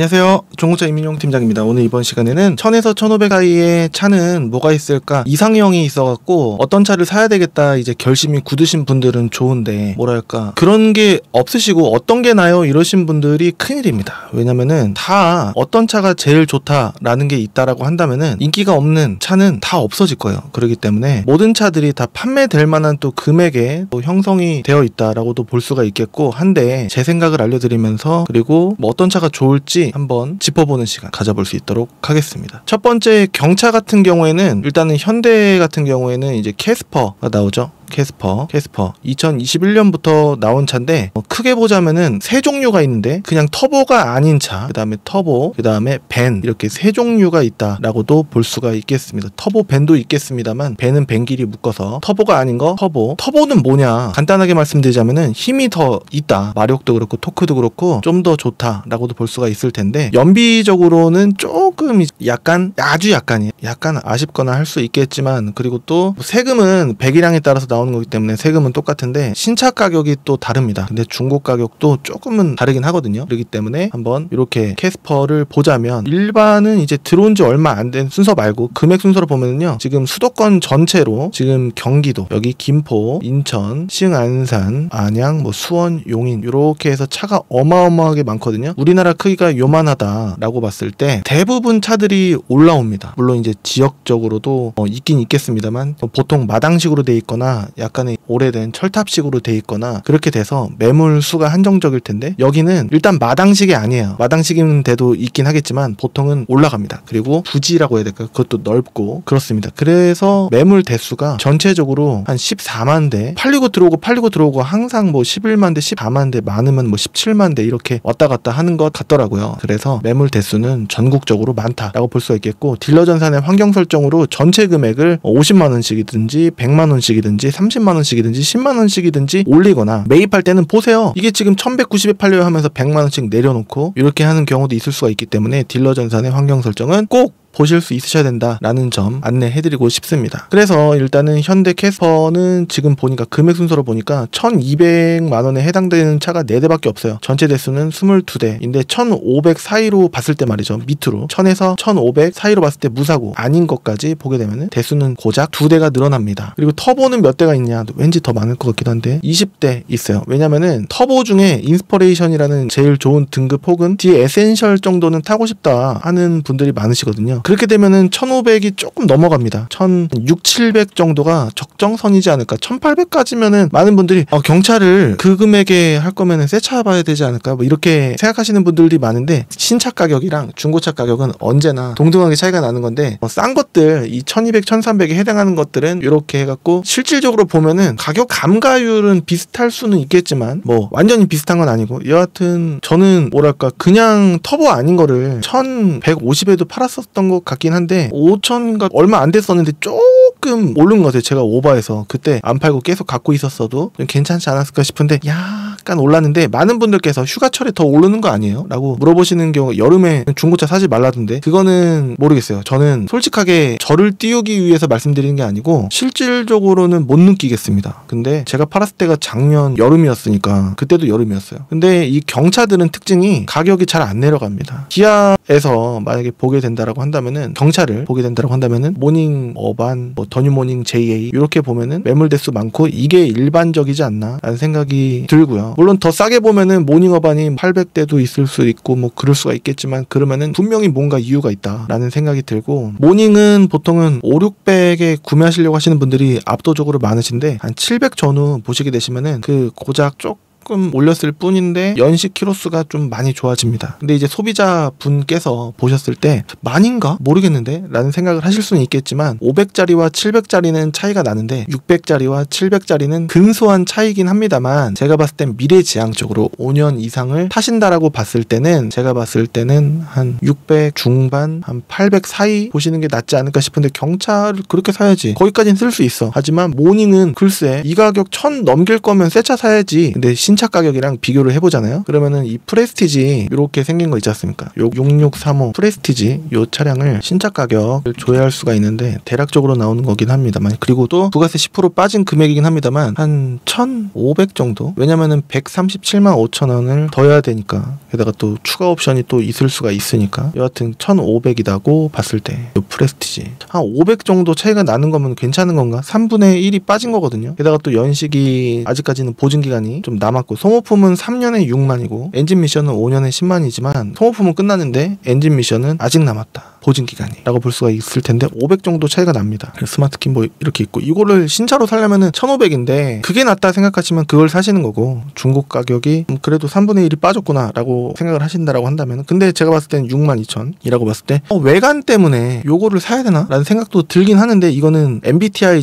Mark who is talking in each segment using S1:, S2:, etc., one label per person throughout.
S1: 안녕하세요. 중고차 이민용 팀장입니다. 오늘 이번 시간에는 1000에서 1500 사이의 차는 뭐가 있을까? 이상형이 있어갖고 어떤 차를 사야 되겠다 이제 결심이 굳으신 분들은 좋은데 뭐랄까 그런 게 없으시고 어떤 게 나요? 이러신 분들이 큰일입니다. 왜냐면은 다 어떤 차가 제일 좋다라는 게 있다라고 한다면은 인기가 없는 차는 다 없어질 거예요. 그렇기 때문에 모든 차들이 다 판매될 만한 또 금액에 또 형성이 되어 있다라고도 볼 수가 있겠고 한데 제 생각을 알려드리면서 그리고 뭐 어떤 차가 좋을지 한번 짚어보는 시간 가져볼 수 있도록 하겠습니다. 첫 번째 경차 같은 경우에는 일단은 현대 같은 경우에는 이제 캐스퍼가 나오죠. 캐스퍼 2021년부터 나온 차인데 크게 보자면은 세 종류가 있는데 그냥 터보가 아닌 차, 그 다음에 터보, 그 다음에 밴 이렇게 세 종류가 있다라고도 볼 수가 있겠습니다. 터보 밴도 있겠습니다만 밴은 밴끼리 묶어서 터보가 아닌 거 터보는 뭐냐 간단하게 말씀드리자면은 힘이 더 있다, 마력도 그렇고 토크도 그렇고 좀 더 좋다라고도 볼 수가 있을 텐데 연비적으로는 조금 약간 아주 약간이에요. 약간 아쉽거나 할 수 있겠지만 그리고 또 세금은 배기량에 따라서 나오는 거기 때문에 세금은 똑같은데 신차 가격이 또 다릅니다. 근데 중고 가격도 조금은 다르긴 하거든요. 그렇기 때문에 한번 이렇게 캐스퍼를 보자면 일반은 이제 들어온 지 얼마 안 된 순서 말고 금액 순서로 보면요. 지금 수도권 전체로 지금 경기도, 여기 김포, 인천, 싱안산, 안양, 뭐 수원, 용인 이렇게 해서 차가 어마어마하게 많거든요. 우리나라 크기가 요만하다라고 봤을 때 대부분 차들이 올라옵니다. 물론 이제 지역적으로도 있긴 있겠습니다만 보통 마당식으로 돼 있거나 약간의 오래된 철탑식으로 돼 있거나 그렇게 돼서 매물 수가 한정적일 텐데 여기는 일단 마당식이 아니에요. 마당식인데도 있긴 하겠지만 보통은 올라갑니다. 그리고 부지라고 해야 될까요? 그것도 넓고 그렇습니다. 그래서 매물 대수가 전체적으로 한 14만 대 팔리고 들어오고 항상 뭐 11만 대 14만 대 많으면 뭐 17만 대 이렇게 왔다 갔다 하는 것 같더라고요. 그래서 매물 대수는 전국적으로 많다라고 볼 수가 있겠고 딜러 전산의 환경 설정으로 전체 금액을 50만 원씩이든지 100만 원씩이든지 30만 원씩이든지 10만 원씩이든지 올리거나 매입할 때는 보세요. 이게 지금 1190에 팔려요 하면서 100만 원씩 내려놓고 이렇게 하는 경우도 있을 수가 있기 때문에 딜러 전산의 환경 설정은 꼭 보실 수 있으셔야 된다라는 점 안내해드리고 싶습니다. 그래서 일단은 현대 캐스퍼는 지금 보니까 금액 순서로 보니까 1200만 원에 해당되는 차가 4대밖에 없어요. 전체 대수는 22대인데 1500 사이로 봤을 때 말이죠. 밑으로 1000에서 1500 사이로 봤을 때 무사고 아닌 것까지 보게 되면 대수는 고작 2대가 늘어납니다. 그리고 터보는 몇 대가 있냐? 왠지 더 많을 것 같기도 한데 20대 있어요. 왜냐면은 터보 중에 인스퍼레이션이라는 제일 좋은 등급 혹은 뒤에 에센셜 정도는 타고 싶다 하는 분들이 많으시거든요. 그렇게 되면은 1500이 조금 넘어갑니다. 1600, 700 정도가 적정선이지 않을까. 1800까지면은 많은 분들이 경차를 그 금액에 할 거면은 새 차 봐야 되지 않을까 뭐 이렇게 생각하시는 분들이 많은데 신차 가격이랑 중고차 가격은 언제나 동등하게 차이가 나는 건데 싼 것들 이 1200, 1300에 해당하는 것들은 이렇게 해갖고 실질적으로 보면은 가격 감가율은 비슷할 수는 있겠지만 뭐 완전히 비슷한 건 아니고 여하튼 저는 뭐랄까 그냥 터보 아닌 거를 1150에도 팔았었던 것 같긴 한데 5천인가 얼마 안 됐었는데 조금 오른 것 같아요. 제가 오버해서 그때 안 팔고 계속 갖고 있었어도 좀 괜찮지 않았을까 싶은데 약간 올랐는데 많은 분들께서 휴가철에 더 오르는 거 아니에요? 라고 물어보시는 경우 여름에 중고차 사지 말라던데 그거는 모르겠어요. 저는 솔직하게 저를 띄우기 위해서 말씀드리는 게 아니고 실질적으로는 못 느끼겠습니다. 근데 제가 팔았을 때가 작년 여름이었으니까 그때도 여름이었어요. 근데 이 경차들은 특징이 가격이 잘 안 내려갑니다. 기아에서 만약에 보게 된다라고 한다면은 경차를 보게 된다라고 한다면은 모닝 어반, 뭐 더뉴 모닝 JA 이렇게 보면은 매물 대수 많고 이게 일반적이지 않나 라는 생각이 들고요. 물론 더 싸게 보면은 모닝 어반이 800대도 있을 수 있고 뭐 그럴 수가 있겠지만 그러면은 분명히 뭔가 이유가 있다라는 생각이 들고 모닝은 보통은 5, 600에 구매하시려고 하시는 분들이 압도적으로 많으신데 한 700 전후 보시게 되시면은 그 고작 조금 올렸을 뿐인데 연식 키로수가 좀 많이 좋아집니다. 근데 이제 소비자 분께서 보셨을 때 많이인가? 모르겠는데? 라는 생각을 하실 수는 있겠지만 500짜리와 700짜리는 차이가 나는데 600짜리와 700짜리는 근소한 차이긴 합니다만 제가 봤을 땐 미래지향적으로 5년 이상을 타신다라고 봤을 때는 제가 봤을 때는 한 600 중반 한 800 사이 보시는 게 낫지 않을까 싶은데 경차를 그렇게 사야지 거기까지는 쓸 수 있어. 하지만 모닝은 글쎄 이 가격 1000 넘길 거면 새 차 사야지. 근데 신차 가격이랑 비교를 해보잖아요. 그러면은 이 프레스티지 이렇게 생긴 거 있지 않습니까? 요 6635 프레스티지 요 차량을 신차 가격을 조회할 수가 있는데 대략적으로 나오는 거긴 합니다만, 그리고 또 부가세 10% 빠진 금액이긴 합니다만 한 1,500 정도? 왜냐면은 137만 5천 원을 더 해야 되니까, 게다가 또 추가 옵션이 또 있을 수가 있으니까 여하튼 1,500이라고 봤을 때 요 프레스티지 한 500 정도 차이가 나는 거면 괜찮은 건가? 3분의 1이 빠진 거거든요. 게다가 또 연식이 아직까지는 보증기간이 좀 남았고, 소모품은 3년에 6만이고 엔진 미션은 5년에 10만이지만 소모품은 끝났는데 엔진 미션은 아직 남았다, 보증기간이 라고 볼 수가 있을 텐데 500 정도 차이가 납니다. 스마트키 뭐 이렇게 있고, 이거를 신차로 살려면은 1,500인데 그게 낫다 생각하시면 그걸 사시는 거고, 중고 가격이 그래도 3분의 1이 빠졌구나 라고 생각을 하신다라고 한다면, 근데 제가 봤을 때는 62,000이라고 봤을 때 외관 때문에 요거를 사야 되나? 라는 생각도 들긴 하는데, 이거는 MBTI가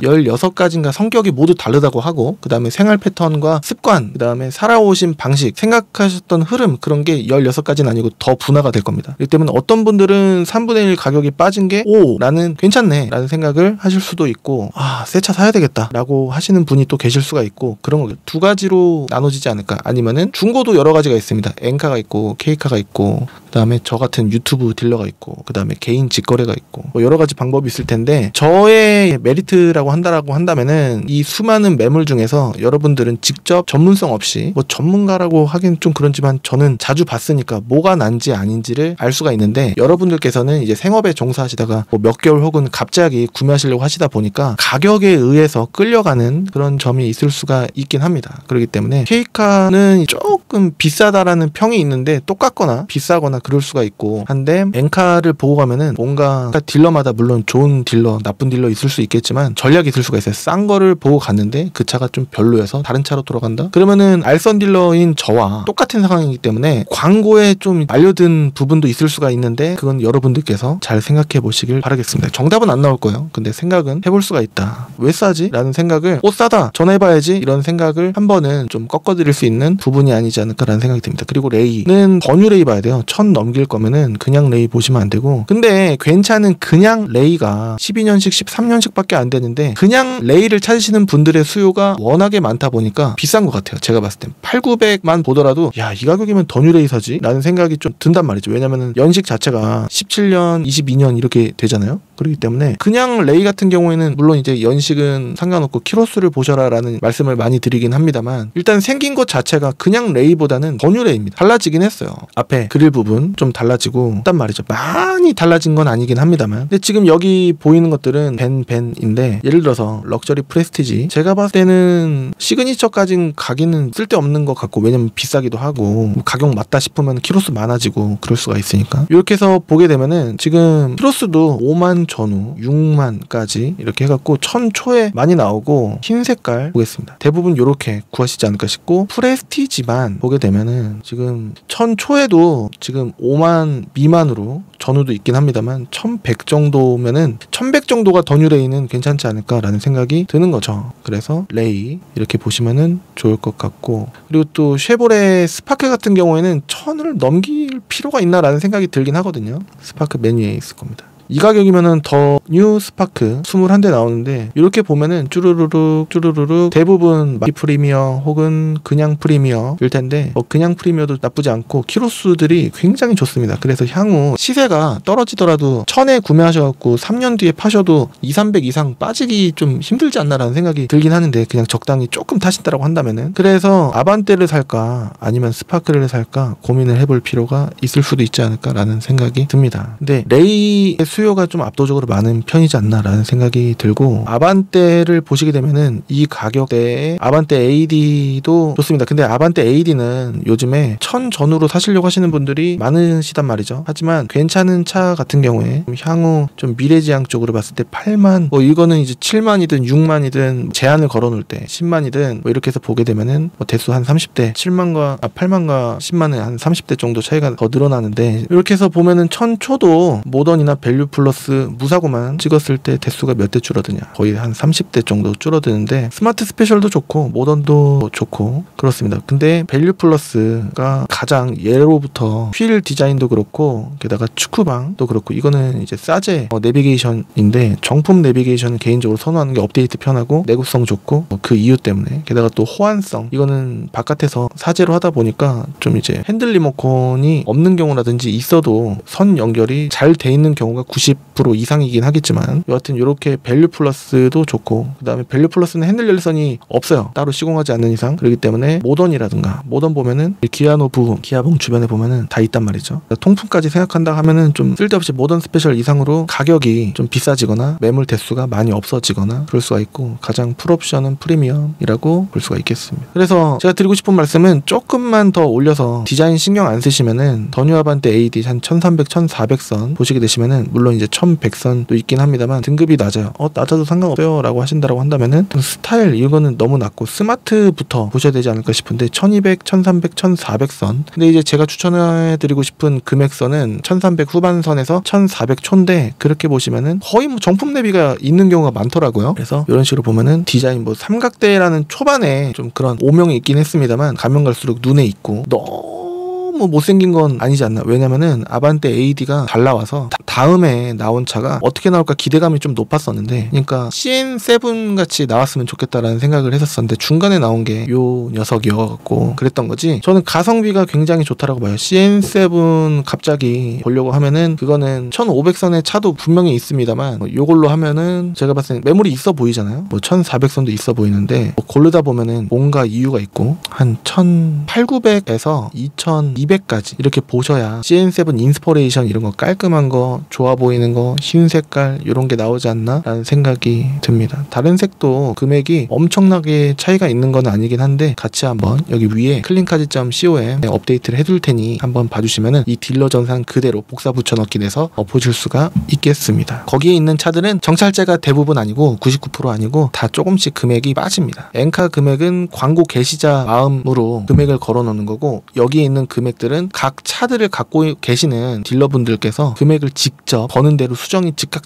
S1: 16가지인가 성격이 모두 다르다고 하고, 그 다음에 생활 패턴과 습관, 그 다음에 살아오신 방식, 생각하셨던 흐름, 그런 게 16가지는 아니고 더 분화가 될 겁니다. 그렇기 때문에 어떤 분들은 3분의 1 가격이 빠진 게 나는 괜찮네 라는 생각을 하실 수도 있고, 새 차 사야 되겠다 라고 하시는 분이 또 계실 수가 있고, 그런 거 두 가지로 나눠지지 않을까. 아니면은 중고도 여러 가지가 있습니다. 엔카가 있고 K카가 있고, 그 다음에 저 같은 유튜브 딜러가 있고, 그 다음에 개인 직거래가 있고, 뭐 여러 가지 방법이 있을 텐데, 저의 메리트라고 한다면은 이 수많은 매물 중에서 여러분들은 직접 전문성 없이, 뭐 전문가라고 하긴 좀 그렇지만 저는 자주 봤으니까 뭐가 난지 아닌지를 알 수가 있는데, 여러분들께서는 이제 생업에 종사하시다가 뭐 몇 개월 혹은 갑자기 구매하시려고 하시다 보니까 가격에 의해서 끌려가는 그런 점이 있을 수가 있긴 합니다. 그렇기 때문에 K카는 조금 비싸다라는 평이 있는데 똑같거나 비싸거나 그럴 수가 있고 한데, 엔카를 보고 가면은 뭔가 딜러마다 물론 좋은 딜러, 나쁜 딜러 있을 수 있겠지만 전략이 있을 수가 있어요. 싼 거를 보고 갔는데 그 차가 좀 별로여서 다른 차로 돌아간다? 그러면은 알선 딜러인 저와 똑같은 상황이기 때문에 광고에 좀 말려든 부분도 있을 수가 있는데, 그건 여러분들께서 잘 생각해 보시길 바라겠습니다. 정답은 안 나올 거예요. 근데 생각은 해볼 수가 있다. 왜 싸지? 라는 생각을, 싸다, 전화해봐야지, 이런 생각을 한 번은 좀 꺾어드릴 수 있는 부분이 아니지 않을까라는 생각이 듭니다. 그리고 레이는 번유 레이 봐야 돼요. 1,000 넘길 거면은 그냥 레이 보시면 안 되고, 근데 괜찮은 그냥 레이가 12년식 13년식 밖에 안 되는데, 그냥 레이를 찾으시는 분들의 수요가 워낙에 많다 보니까 비싼 것 같아요. 제가 봤을 땐 8,900만 보더라도 야, 이 가격이면 더 뉴 레이 사지? 라는 생각이 좀 든단 말이죠. 왜냐면은 연식 자체가 17년, 22년 이렇게 되잖아요. 그렇기 때문에 그냥 레이 같은 경우에는 물론 이제 연식은 상관없고 키로수를 보셔라 라는 말씀을 많이 드리긴 합니다만, 일단 생긴 것 자체가 그냥 레이보다는 더 뉴 레이입니다. 달라지긴 했어요. 앞에 그릴 부분 좀 달라지고 했단 말이죠. 많이 달라진 건 아니긴 합니다만, 근데 지금 여기 보이는 것들은 벤인데, 예를 들어서 럭셔리 프레스티지, 제가 봤을 때는 시그니처까진 가기는 쓸데없는 것 같고, 왜냐면 비싸기도 하고 가격 맞다 싶으면 키로수 많아지고 그럴 수가 있으니까. 이렇게 해서 보게 되면은 지금 키로수도 5만 전후 6만까지 이렇게 해갖고 1,000 초에 많이 나오고, 흰 색깔 보겠습니다. 대부분 이렇게 구하시지 않을까 싶고, 프레스티지만 보게 되면은 지금 1,000 초에도 지금 5만 미만으로 전후도 있긴 합니다만 1,100 정도면은 1,100 정도가 더 뉴 레이는 괜찮지 않을까라는 생각이 드는 거죠. 그래서 레이 이렇게 보시면은 좋을 것 같고, 그리고 또 쉐보레 스파크 같은 경우에는 1,000을 넘길 필요가 있나라는 생각이 들긴 하거든요. 스파크 메뉴에 있을 겁니다. 이 가격이면은 더 뉴 스파크 21대 나오는데, 이렇게 보면은 쭈루루룩 대부분 마티 프리미어 혹은 그냥 프리미어일 텐데, 그냥 프리미어도 나쁘지 않고 키로수들이 굉장히 좋습니다. 그래서 향후 시세가 떨어지더라도 1,000에 구매하셔갖고 3년 뒤에 파셔도 200-300 이상 빠지기 좀 힘들지 않나라는 생각이 들긴 하는데, 그냥 적당히 조금 타신다라고 한다면은. 그래서 아반떼를 살까 아니면 스파크를 살까 고민을 해볼 필요가 있을 수도 있지 않을까라는 생각이 듭니다. 근데 레이의 수요가 좀 압도적으로 많은 편이지 않나라는 생각이 들고, 아반떼를 보시게 되면은 이 가격대에 아반떼 AD도 좋습니다. 근데 아반떼 AD는 요즘에 1,000 전후로 사시려고 하시는 분들이 많으시단 말이죠. 하지만 괜찮은 차 같은 경우에 향후 좀 미래지향 쪽으로 봤을 때 8만, 이거는 이제 7만이든 6만이든 제한을 걸어놓을 때 10만이든 이렇게 해서 보게 되면은 대수 한 30대 8만과 10만에 한 30대 정도 차이가 더 늘어나는데, 이렇게 해서 보면은 1,000 초도 모던이나 밸류 플러스 무사고만 찍었을 때 대수가 몇 대 줄어드냐, 거의 한 30대 정도 줄어드는데 스마트 스페셜도 좋고 모던도 좋고 그렇습니다. 근데 밸류 플러스가 가장 예로부터 휠 디자인도 그렇고 게다가 축구방도 그렇고, 이거는 이제 싸제 내비게이션인데 정품 내비게이션은 개인적으로 선호하는 게 업데이트 편하고 내구성 좋고 그 이유 때문에, 게다가 또 호환성, 이거는 바깥에서 사제로 하다 보니까 좀 이제 핸들 리모컨이 없는 경우라든지 있어도 선 연결이 잘 돼 있는 경우가 90% 이상이긴 하겠지만, 여하튼 이렇게 밸류 플러스도 좋고, 그 다음에 밸류 플러스는 핸들 열선이 없어요, 따로 시공하지 않는 이상. 그렇기 때문에 모던이라든가, 모던 보면은 기아노브, 기아봉 주변에 보면은 다 있단 말이죠. 통풍까지 생각한다 하면은 좀 쓸데없이 모던 스페셜 이상으로 가격이 좀 비싸지거나 매물 대수가 많이 없어지거나 그럴 수가 있고, 가장 풀옵션은 프리미엄이라고 볼 수가 있겠습니다. 그래서 제가 드리고 싶은 말씀은 조금만 더 올려서 디자인 신경 안 쓰시면은 더 뉴 아반떼 AD 한 1300, 1400선 보시게 되시면은, 물론 이제 1100선도 있긴 합니다만 등급이 낮아요. 낮아도 상관없어요 라고 하신다라고 한다면은 스타일 이거는 너무 낮고 스마트부터 보셔야 되지 않을까 싶은데 1200, 1300, 1400선. 근데 이제 제가 추천해드리고 싶은 금액선은 1300 후반선에서 1400 초인데, 그렇게 보시면은 거의 뭐 정품 내비가 있는 경우가 많더라고요. 그래서 이런 식으로 보면은 디자인 뭐 삼각대라는 초반에 좀 그런 오명이 있긴 했습니다만, 가면 갈수록 눈에 있고 너무 못생긴 건 아니지 않나. 왜냐면은 아반떼 AD가 잘 나와서 다음에 나온 차가 어떻게 나올까 기대감이 좀 높았었는데, 그러니까 CN7 같이 나왔으면 좋겠다라는 생각을 했었었는데 중간에 나온 게 요 녀석이어갖고 그랬던 거지. 저는 가성비가 굉장히 좋다라고 봐요. CN7 갑자기 보려고 하면은 그거는 1500선의 차도 분명히 있습니다만, 요걸로 하면은 제가 봤을 때 매물이 있어 보이잖아요. 뭐 1400선도 있어 보이는데 고르다 보면은 뭔가 이유가 있고, 한 1800에서 2200까지 이렇게 보셔야 CN7 인스퍼레이션 이런 거 깔끔한 거, 좋아 보이는 거, 흰 색깔 이런 게 나오지 않나 라는 생각이 듭니다. 다른 색도 금액이 엄청나게 차이가 있는 건 아니긴 한데, 같이 한번 여기 위에 클린카지.com 업데이트를 해둘 테니 한번 봐주시면은 이 딜러 전산 그대로 복사 붙여넣기 돼서 보실 수가 있겠습니다. 거기에 있는 차들은 정찰제가 대부분 아니고 99% 아니고 다 조금씩 금액이 빠집니다. 엔카 금액은 광고 게시자 마음으로 금액을 걸어 놓는 거고, 여기에 있는 금액들은 각 차들을 갖고 계시는 딜러분들께서 금액을 직접 버는 대로 수정이 즉각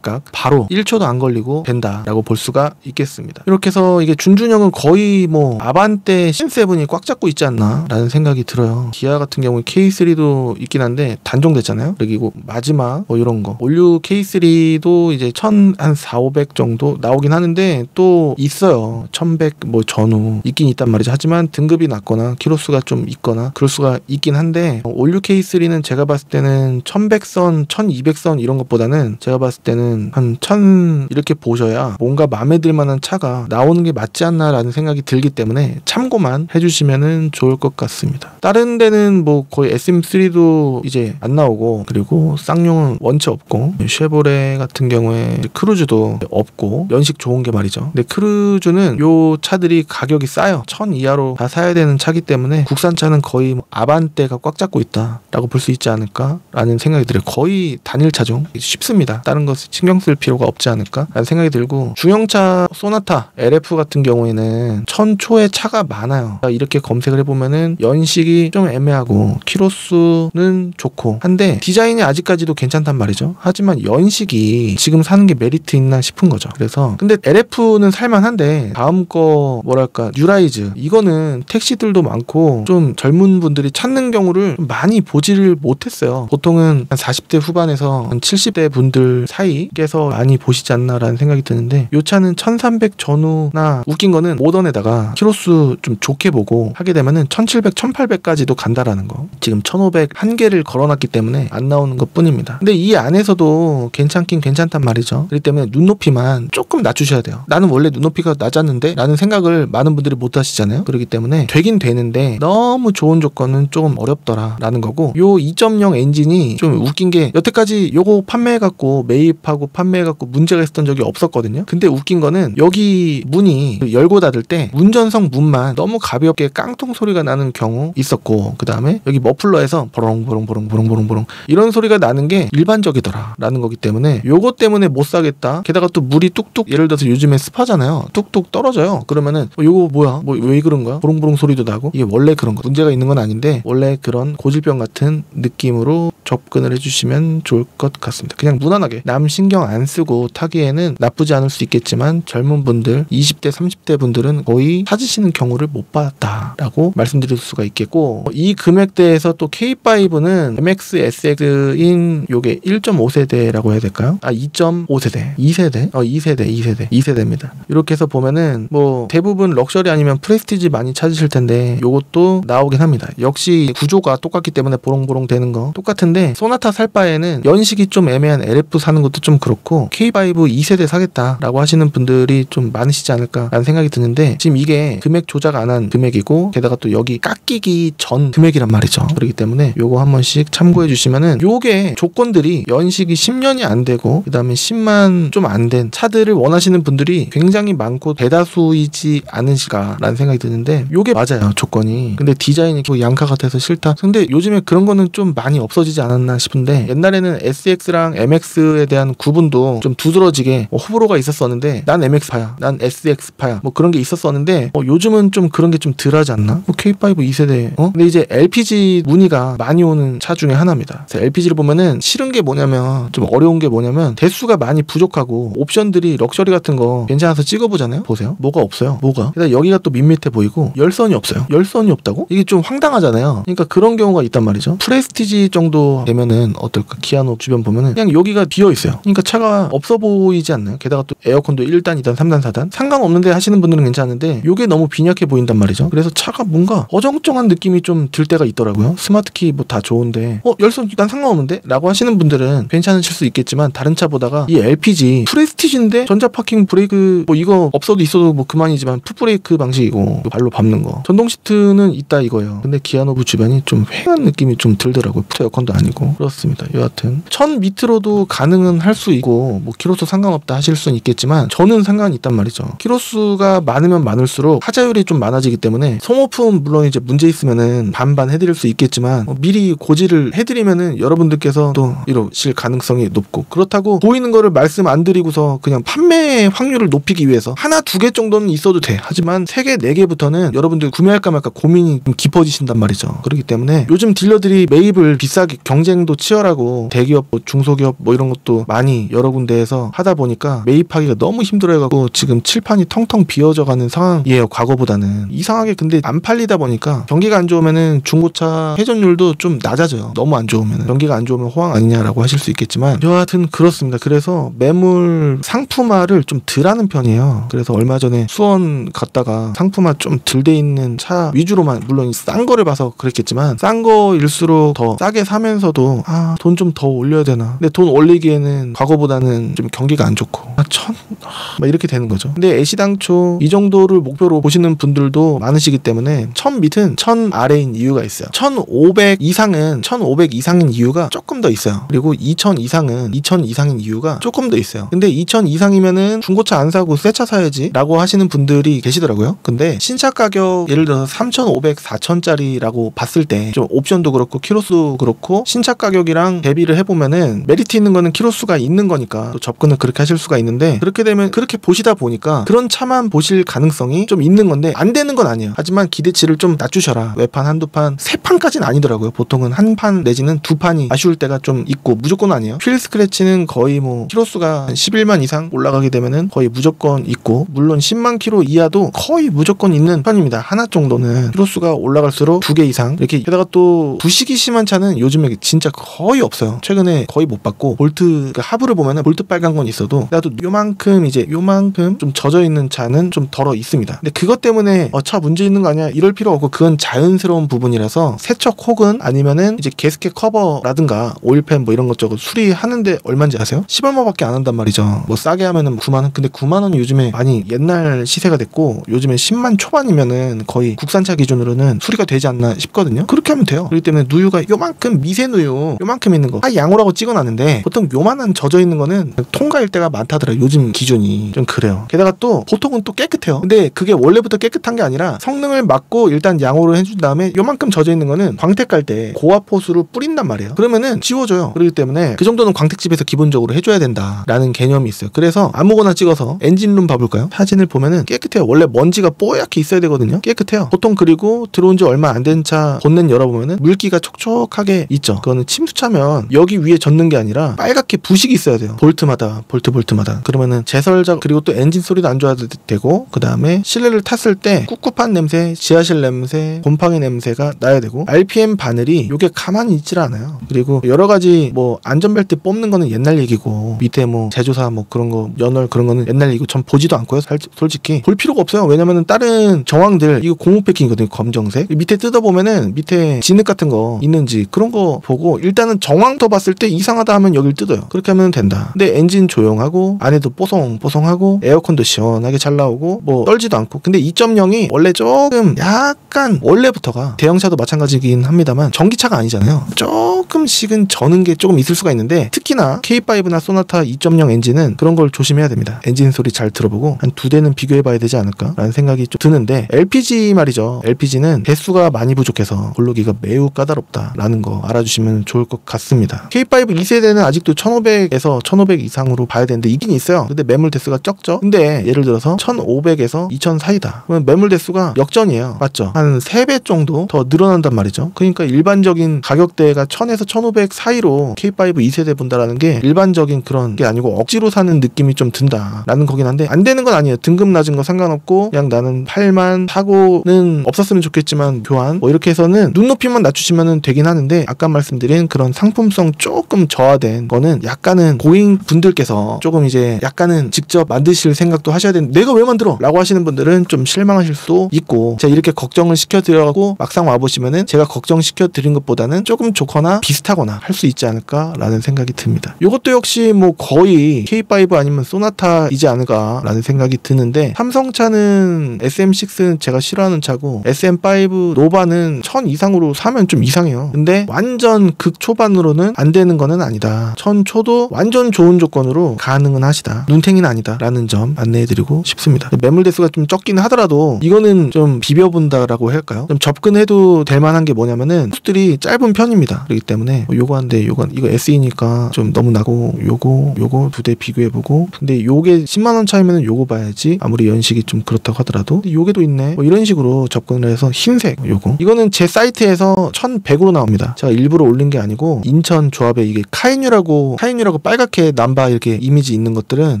S1: 바로 1초도 안 걸리고 된다라고 볼 수가 있겠습니다. 이렇게 해서 이게 준준형은 거의 뭐 아반떼 CN7이 꽉 잡고 있지 않나 라는 생각이 들어요. 기아 같은 경우에 K3도 있긴 한데 단종됐잖아요. 그리고 마지막 뭐 이런 거 올류 K3도 이제 1400 정도 나오긴 하는데 또 있어요. 1100 뭐 전후 있긴 있단 말이죠. 하지만 등급이 낮거나 키로수가 좀 있거나 그럴 수가 있긴 한데, 올류 K3는 제가 봤을 때는 1100선, 1200선 이런 것보다는 제가 봤을 때는 한 1000 이렇게 보셔야 뭔가 마음에 들 만한 차가 나오는 게 맞지 않나 라는 생각이 들기 때문에 참고만 해주시면은 좋을 것 같습니다. 다른 데는 뭐 거의 SM3도 이제 안 나오고, 그리고 쌍용은 원체 없고, 쉐보레 같은 경우에 크루즈도 없고, 연식 좋은 게 말이죠. 근데 크루즈는 요 차들이 가격이 싸요. 1000 이하로 다 사야 되는 차기 때문에 국산차는 거의 뭐 아반떼가 꽉 잡고 있다라고 볼 수 있지 않을까라는 생각이 들어요. 거의 단일차종 쉽습니다. 다른 것 신경 쓸 필요가 없지 않을까라는 생각이 들고, 중형차 소나타 LF 같은 경우에는 1000초의 차가 많아요. 이렇게 검색을 해보면은 연식이 좀 애매하고 키로수는 좋고 한데 디자인이 아직까지도 괜찮단 말이죠. 하지만 연식이 지금 사는 게 메리트 있나 싶은 거죠. 그래서 근데 LF는 살만한데 다음 거 뭐랄까 뉴라이즈, 이거는 택시들도 많고 좀 젊은 분들이 찾는 경우를 많이 보지를 못했어요. 보통은 한 40대 후반에서 한 70대 분들 사이께서 많이 보시지 않나라는 생각이 드는데, 이 차는 1300 전후나 웃긴 거는 모던에다가 키로수 좀 좋게 보고 하게 되면은 1700, 1800까지도 간다라는 거. 지금 1500 한 개를 걸어놨기 때문에 안 나오는 것 뿐입니다. 근데 이 안에서도 괜찮긴 괜찮단 말이죠. 그렇기 때문에 눈높이만 조금 낮추셔야 돼요. 나는 원래 눈높이가 낮았는데 라는 생각을 많은 분들이 못 하시잖아요. 그렇기 때문에 되긴 되는데 너무 좋은 조건은 조금 어렵더라 라는 거고, 요 2.0 엔진이 좀 웃긴 게 여태까지 요거 판매해갖고 매입하고 판매해갖고 문제가 있었던 적이 없었거든요. 근데 웃긴 거는 여기 문이 열고 닫을 때 운전석 문만 너무 가볍게 깡통 소리가 나는 경우 있었고, 그 다음에 여기 머플러에서 보롱보롱보롱보롱보롱보롱 이런 소리가 나는 게 일반적이더라 라는 거기 때문에 요거 때문에 못 사겠다. 게다가 또 물이 뚝뚝, 예를 들어서 요즘에 습하잖아요. 뚝뚝 떨어져요. 그러면은 요거 뭐야? 뭐 왜 그런 거야? 보롱보롱 소리도 나고, 이게 원래 그런 거 문제가 있는 건 아닌데 원래 그런 고질병 같은 느낌으로 접근을 해주시면 좋을 것 같습니다. 그냥 무난하게 남 신경 안 쓰고 타기에는 나쁘지 않을 수 있겠지만 젊은 분들 20대 30대 분들은 거의 찾으시는 경우를 못 봤다라고 말씀드릴 수가 있겠고, 이 금액대에서 또 K5는 MX SX인 요게 1.5세대라고 해야 될까요? 2.5세대 2세대입니다. 이렇게 해서 보면은 뭐 대부분 럭셔리 아니면 프레스티지 많이 찾으실 텐데 요것도 나오긴 합니다. 역시 구조가 똑같기 때문에 보롱보롱 되는 거 똑같은데, 소나타 살 바에는 연식이 좀 애매한 LF 사는 것도 좀 그렇고 K5 2세대 사겠다라고 하시는 분들이 좀 많으시지 않을까라는 생각이 드는데, 지금 이게 금액 조작 안 한 금액이고 게다가 또 여기 깎이기 전 금액이란 말이죠. 그렇기 때문에 요거 한 번씩 참고해 주시면은, 요게 조건들이 연식이 10년이 안 되고 그 다음에 10만 좀 안 된 차들을 원하시는 분들이 굉장히 많고 대다수이지 않으실까라는 생각이 드는데, 요게 맞아요, 조건이. 근데 디자인이 양카 같아서 싫다. 근데 요즘에 그런 거는 좀 많이 없어지지 않았나 싶은데, 옛날에는 SX랑 MX에 대한 구분도 좀 두드러지게 호불호가 있었었는데, 난 MX파야, 난 SX파야, 뭐 그런 게 있었었는데 요즘은 좀 그런 게 좀 덜하지 않나? K5 2세대 근데 이제 LPG 문의가 많이 오는 차 중에 하나입니다. 그래서 LPG를 보면은 싫은 게 뭐냐면, 좀 어려운 게 뭐냐면 대수가 많이 부족하고 옵션들이 럭셔리 같은 거 괜찮아서 찍어보잖아요. 보세요, 뭐가 없어요. 뭐가? 게다가 여기가 또 밋밋해 보이고 열선이 없어요. 열선이 없다고? 이게 좀 황당하잖아요. 그러니까 그런 경우가 있단 말이죠. 프레스티지 정도 되면은 어떨까? 기아노 주변 보면은 그냥 여기가 비어 있어요. 그러니까 차가 없어 보이지 않나요? 게다가 또 에어컨도 1단, 2단, 3단, 4단 상관없는데 하시는 분들은 괜찮은데 요게 너무 빈약해 보인단 말이죠. 그래서 차가 뭔가 어정쩡한 느낌이 좀 들 때가 있더라고요. 스마트키 뭐 다 좋은데 열선 난 상관없는데? 라고 하시는 분들은 괜찮으실 수 있겠지만, 다른 차 보다가 이 LPG 프레스티지인데 전자 파킹 브레이크 뭐 이거 없어도 있어도 뭐 그만이지만 풋브레이크 방식이고 발로 밟는 거, 전동 시트는 있다 이거예요. 근데 기아노브 주변이 좀 휑한 느낌이 좀 들더라고요. 에어컨도 아니고. 그렇습니다. 여하튼 1000 밑으로도 가능은 할 수 있고 뭐 키로수 상관없다 하실 수는 있겠지만, 저는 상관이 있단 말이죠. 키로수가 많으면 많을수록 하자율이 좀 많아지기 때문에 소모품 물론 이제 문제 있으면은 반반 해드릴 수 있겠지만 미리 고지를 해드리면은 여러분들께서 또 이러실 가능성이 높고, 그렇다고 보이는 거를 말씀 안 드리고서 그냥 판매 확률을 높이기 위해서 하나 두 개 정도는 있어도 돼. 하지만 3개 4개부터는 여러분들 구매할까 말까 고민이 좀 깊어지신단 말이죠. 그렇기 때문에 요즘 딜러들이 매입을 비싸게, 경쟁도 치열하고 대기업 뭐 중소기업 뭐 이런 것도 많이 여러 군데에서 하다 보니까 매입하기가 너무 힘들어해가지고 지금 칠판이 텅텅 비어져가는 상황이에요. 과거보다는. 이상하게 근데 안 팔리다 보니까 경기가 안 좋으면은 중고차 회전율도 좀 낮아져요. 너무 안 좋으면. 경기가 안 좋으면 호황 아니냐라고 하실 수 있겠지만, 여하튼 그렇습니다. 그래서 매물 상품화를 좀 덜 하는 편이에요. 그래서 얼마 전에 수원 갔다가 상품화 좀 덜 돼 있는 차 위주로만, 물론 싼 거를 봐서 그랬겠지만 싼 거일수록 더 싸게 사면서도 돈 좀 더 올려야 되나. 근데 돈 올리기에는 과거보다는 좀 경기가 안 좋고 막 이렇게 되는 거죠. 근데 애시당초 이 정도를 목표로 보시는 분들도 많으시기 때문에 1000 밑은 1000 아래인 이유가 있어요. 1500 이상인 이유가 조금 더 있어요. 그리고 2000 이상은 2000 이상인 이유가 조금 더 있어요. 근데 2000 이상이면은 중고차 안 사고 새 차 사야지 라고 하시는 분들이 계시더라고요. 근데 신차 가격 예를 들어서 3500, 4000짜리라고 봤을 때 좀 옵션도 그렇고 키로수 그렇고 신차 가격이랑 대비를 해보면은 메리트 있는 거는 키로수가 있는 거니까 또 접근을 그렇게 하실 수가 있는데, 그렇게 되면 그렇게 보시다 보니까 그런 차만 보실 가능성이 좀 있는 건데 안 되는 건 아니에요. 하지만 기대치를 좀 낮추셔라. 외판 한두 판, 세 판까지는 아니더라고요. 보통은 한 판 내지는 두 판이 아쉬울 때가 좀 있고, 무조건 아니에요. 휠 스크래치는 거의 뭐 키로수가 11만 이상 올라가게 되면은 거의 무조건 있고, 물론 10만 키로 이하도 거의 무조건 있는 편입니다. 하나 정도는 키로수가 올라갈수록 2개 이상 이렇게. 게다가 또 부식이 심한 차는 요즘에 진짜 거의 없어요. 최근에 거의 못 봤고, 볼트 그러니까 하부를 보면은 볼트 빨간 건 있어도 나도 요만큼 좀 젖어 있는 차는 좀 덜어 있습니다. 근데 그것 때문에 차 문제 있는 거 아니야 이럴 필요 없고, 그건 자연스러운 부분이라서 세척 혹은 아니면은 이제 게스켓 커버라든가 오일팬 뭐 이런 것저것 수리하는데 얼마인지 아세요? 10얼마밖에 안 한단 말이죠. 뭐 싸게 하면은 9만원. 근데 9만원이 요즘에 많이 옛날 시세가 됐고, 요즘에 10만 초반이면은 거의 국산차 기준으로는 수리가 되지 않나 싶거든요. 그렇게 하면 돼요. 그렇기 때문에 누유가 요만큼, 미세누유 요만큼 있는 거 양호라고 찍어놨는데, 보통 요만한 젖어 있는 거는 통과일 때가 많다더라. 요즘 기준이 좀 그래요. 게다가 또 보통은 또 깨끗해요. 근데 그게 원래부터 깨끗한 게 아니라 성능을 막고 일단 양호를 해준 다음에 요만큼 젖어 있는 거는 광택 깔 때 고압 호수로 뿌린단 말이에요. 그러면은 지워져요. 그렇기 때문에 그 정도는 광택집에서 기본적으로 해줘야 된다라는 개념이 있어요. 그래서 아무거나 찍어서 엔진룸 봐볼까요? 사진을 보면은 깨끗해요. 원래 먼지가 뽀얗게 있어야 되거든요. 깨끗해요. 보통. 그리고 들어온 지 얼마 안 된 차 본넷 열어보면은 물기가 촉촉하게 있죠. 그거는 침수 차면 여기 위에 젖는 게 아니라 빨갛게 부식이 있어야 돼요. 볼트마다 볼트마다. 그러면은 제설 작업 그리고 또 엔진 소리도 안 좋아도 되고 그 다음에 실내를 탔을 때 꿉꿉한 냄새, 지하실 냄새, 곰팡이 냄새가 나야 되고 RPM 바늘이 요게 가만히 있질 않아요. 그리고 여러 가지 뭐 안전벨트 뽑는 거는 옛날 얘기고 밑에 뭐 제조사 뭐 그런 거 연월 그런 거는 옛날 얘기고 전 보지도 않고요. 솔직히 볼 필요가 없어요. 왜냐면은 다른 정황들 이거 고무 패킹이거든요. 검정색 밑에 뜯어보면은 밑에 진흙 같은 거 있는지 그런 거 보고 일단은 정황터 봤을 때 이상하다 하면 여길 뜯어요. 그렇게 하면 된다. 근데 엔진 조용하고 안에도 뽀송뽀송하고 에어컨도 시원하게 잘 나오고 뭐 떨지도 않고 근데 2.0이 원래 조금 약간 원래부터가 대형차도 마찬가지긴 합니다만 전기차가 아니잖아요. 조금씩은 저는 게 조금 있을 수가 있는데 특히나 K5나 소나타 2.0 엔진은 그런 걸 조심해야 됩니다. 엔진 소리 잘 들어보고 한 2대는 비교해봐야 되지 않을까 라는 생각이 좀 드는데 LPG 말이죠. LPG는 배수가 많이 부족해서 골르기가 매우 까다롭다 라는 거 알아주시면 좋을 것 같습니다. K5 2세대는 아직도 1500에서 1500 이상으로 봐야 되는데 있긴 있어요. 근데 매물 대수가 적죠. 근데 예를 들어서 1500에서 2000 사이다. 그러면 매물 대수가 역전이에요. 맞죠? 한 3배 정도 더 늘어난단 말이죠. 그러니까 일반적인 가격대가 1000에서 1500 사이로 K5 2세대 본다라는 게 일반적인 그런 게 아니고 억지로 사는 느낌이 좀 든다라는 거긴 한데 안 되는 건 아니에요. 등급 낮은 거 상관없고 그냥 나는 8만 사고는 없었으면 좋겠지만 교환 뭐 이렇게 해서는 눈높이만 낮추시면 되긴 하는데 아까 말씀드린 그런 상품성 조금 저하된 거는 약간은 고객 분들께서 조금 이제 약간은 직접 만드실 생각도 하셔야 되는데 내가 왜 만들어? 라고 하시는 분들은 좀 실망하실 수도 있고 제가 이렇게 걱정을 시켜드려가고 막상 와보시면은 제가 걱정시켜드린 것보다는 조금 좋거나 비슷하거나 할 수 있지 않을까 라는 생각이 듭니다. 이것도 역시 뭐 거의 K5 아니면 소나타이지 않을까 라는 생각이 드는데 삼성차는 SM6는 제가 싫어하는 차고 SM5 노바는 1000 이상으로 사면 좀 이상해요. 근데 완전 극초반으로는 안 되는 거는 아니다. 1000 초도 완전 좋은 조건으로 가능은 하시다. 눈탱이는 아니다 라는 점 안내해드리고 싶습니다. 매물 대수가 좀 적긴 하더라도 이거는 좀 비벼본다라고 할까요? 좀 접근해도 될 만한 게 뭐냐면은 코스들이 짧은 편입니다. 그렇기 때문에 요거 한데 이거 SE니까 좀 너무 나고 요거 두 대 비교해보고 근데 요게 10만원 차이면은 요거 봐야지 아무리 연식이 좀 그렇다고 하더라도 요게도 있네 뭐 이런 식으로 접근을 해서 흰색 요거 이거는 제 사이트에서 1100으로 나옵니다. 제가 일부러 올린 게 아니고 인천 조합에 이게 카이뉴라고 빨갛게 남바 이렇게 이미지 있는 것들은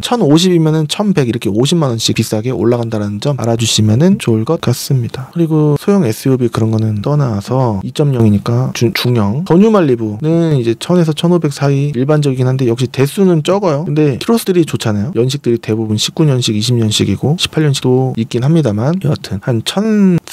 S1: 1050이면은 1100 이렇게 50만원씩 비싸게 올라간다는 점 알아주시면은 좋을 것 같습니다. 그리고 소형 SUV 그런 거는 떠나서 2.0이니까 중형 더뉴말리부는 이제 1000에서 1500 사이 일반적이긴 한데 역시 대수는 적어요. 근데 키로수들이 좋잖아요. 연식들이 대부분 19년식 20년식이고 18년식도 있긴 합니다만 여하튼 한 1300,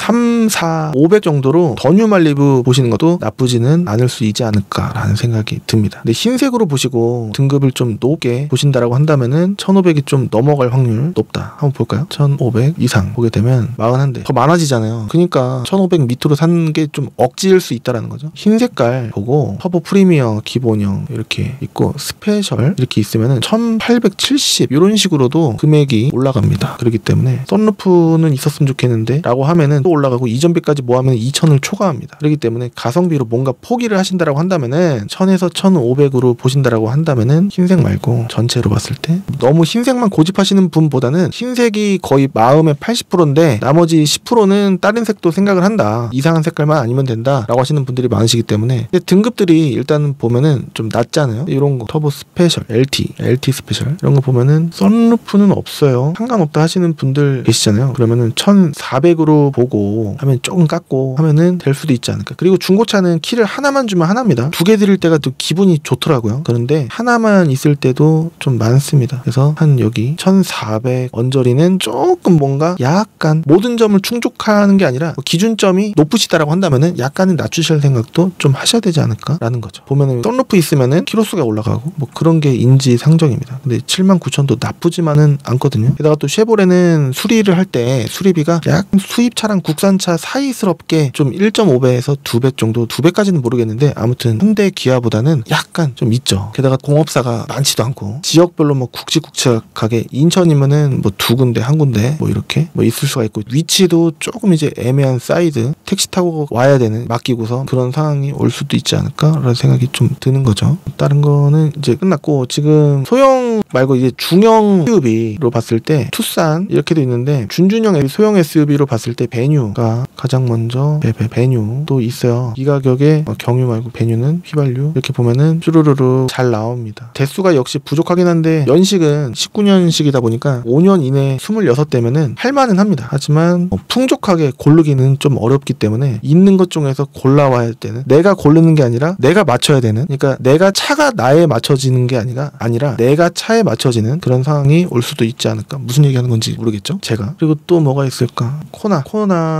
S1: 400, 500 정도로 더뉴말리부 보시는 것도 나쁘지는 않을 수 있지 않을까라는 생각이 듭니다. 근데 흰색으로 보시고 등급을 좀 높게 보신다라고 한다면은 1500이 좀 넘어갈 확률 높다. 한번 볼까요? 1500 이상 보게 되면 41대 더 많아지잖아요. 그러니까 1500 밑으로 사는 게 좀 억지일 수 있다라는 거죠. 흰 색깔 보고 터보 프리미어 기본형 이렇게 있고 스페셜 이렇게 있으면은 1870 이런 식으로도 금액이 올라갑니다. 그렇기 때문에 썬루프는 있었으면 좋겠는데 라고 하면은 또 올라가고 이전비까지 모하면 2000을 초과합니다. 그렇기 때문에 가성비로 뭔가 포기를 하신다라고 한다면은 1000에서 1500으로 보신다라고 한다면은 흰색 말고 전체로 봤을 때 너무 흰색만 고집하시는 분보다는 흰색이 거의 마음의 80%인데 나머지 10%는 다른 색도 생각을 한다. 이상한 색깔만 아니면 된다 라고 하시는 분들이 많으시기 때문에 근데 등급들이 일단 보면은 좀 낮잖아요. 이런 거 터보 스페셜, LT 스페셜 이런 거 보면은 썬루프는 없어요. 상관없다 하시는 분들 계시잖아요. 그러면은 1400으로 보고 하면 조금 깎고 하면은 될 수도 있지 않을까. 그리고 중고차는 키를 하나만 주면 하나입니다. 두 개 드릴 때가 또 기분이 좋더라고요. 그런데 하나만 있을 때도 좀 많습니다. 그래서 한 여기 1400 언저리는 조금 뭔가 약간 모든 점을 충족하는 게 아니라 기준점이 높으시다라고 한다면은 약간은 낮추실 생각도 좀 하셔야 되지 않을까라는 거죠. 보면은 썬루프 있으면은 키로수가 올라가고 뭐 그런 게 인지상정입니다. 근데 79,000도 나쁘지만은 않거든요. 게다가 또 쉐보레는 수리를 할 때 수리비가 약 수입차랑 국산차 사이스럽게 좀 1.5배에서 2배 정도 2배까지는 모르겠는데 아무튼 현대 기아보다는 약간 좀 있죠. 게다가 공업사가 많지도 않고 지역별로 뭐 굵직굵직하게 인천이면은 뭐 2군데 1군데 뭐 이렇게 뭐 있을 수가 있고 위치도 조금 이제 애매한 사이드 택시 타고 와야 되는 맡기고서 그런 상황이 올 수도 있지 않을까라는 생각이 좀 드는 거죠. 다른 거는 이제 끝났고 지금 소형 말고 이제 중형 SUV로 봤을 때 투싼 이렇게 돼 있는데 준준형 소형 SUV로 봤을 때 베뉴가 가장 먼저 베뉴도 있어요. 이 가격에 경유 말고 베뉴는 휘발유 이렇게 보면은 쭈루루루 잘 나옵니다. 대수가 역시 부족하긴 한데 연식은 19년식이다 보니까 5년 이내 26대면은 할만은 합니다. 하지만 풍족하게 고르기는 좀 어렵기 때문에 있는 것 중에서 골라와야 할 때는 내가 고르는 게 아니라 내가 맞춰야 되는, 그러니까 내가 차가 나에 맞춰지는 게 아니라 내가 차에 맞춰지는 그런 상황이 올 수도 있지 않을까. 무슨 얘기하는 건지 모르겠죠 제가. 그리고 또 뭐가 있을까. 코나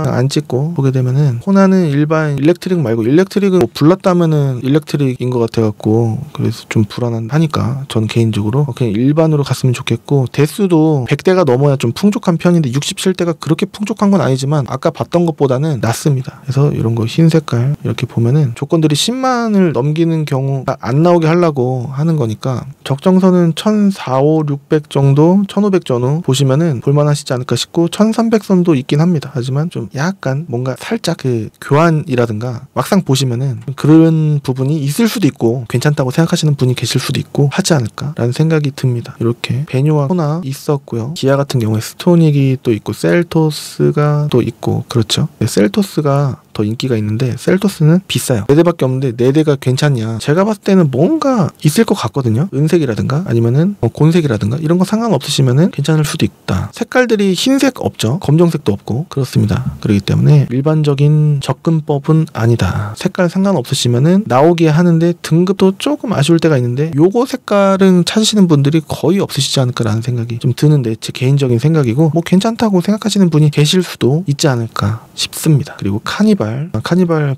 S1: 안 찍고 보게 되면은 코나는 일반 일렉트릭 말고 일렉트릭은 뭐 불났다면은 일렉트릭인 것 같아갖고 그래서 좀 불안하니까 저는 개인적으로 그냥 일반으로 갔으면 좋겠고, 대수도 100대가 넘어야 좀 풍족한 편인데 67대가 그렇게 풍족한 건 아니지만 아까 봤던 것보다는 낫습니다. 그래서 이런 거 흰 색깔 이렇게 보면은 조건들이 10만을 넘기는 경우가 안 나오게 하려고 하는 거니까 적정선은 1400, 600 정도, 1500 전후 보시면은 볼만하시지 않을까 싶고 1300선도 있긴 합니다. 하지만 좀 약간 뭔가 살짝 그 교환이라든가 막상 보시면은 그런 부분이 있을 수도 있고 괜찮다고 생각하시는 분이 계실 수도 있고 하지 않을까라는 생각이 듭니다. 이렇게 베뉴와 코나 있었고요. 기아 같은 경우에 스토닉이 또 있고 셀토스가 또 있고 그렇죠. 셀토스가 더 인기가 있는데 셀토스는 비싸요. 4대밖에 없는데 4대가 괜찮냐. 제가 봤을 때는 뭔가 있을 것 같거든요. 은색이라든가 아니면은 곤색이라든가 이런 거 상관없으시면은 괜찮을 수도 있다. 색깔들이 흰색 없죠. 검정색도 없고 그렇습니다. 그렇기 때문에 일반적인 접근법은 아니다. 색깔 상관없으시면은 나오게 하는데 등급도 조금 아쉬울 때가 있는데 요거 색깔은 찾으시는 분들이 거의 없으시지 않을까라는 생각이 좀 드는데 제 개인적인 생각이고 뭐 괜찮다고 생각하시는 분이 계실 수도 있지 않을까 싶습니다. 그리고 카니발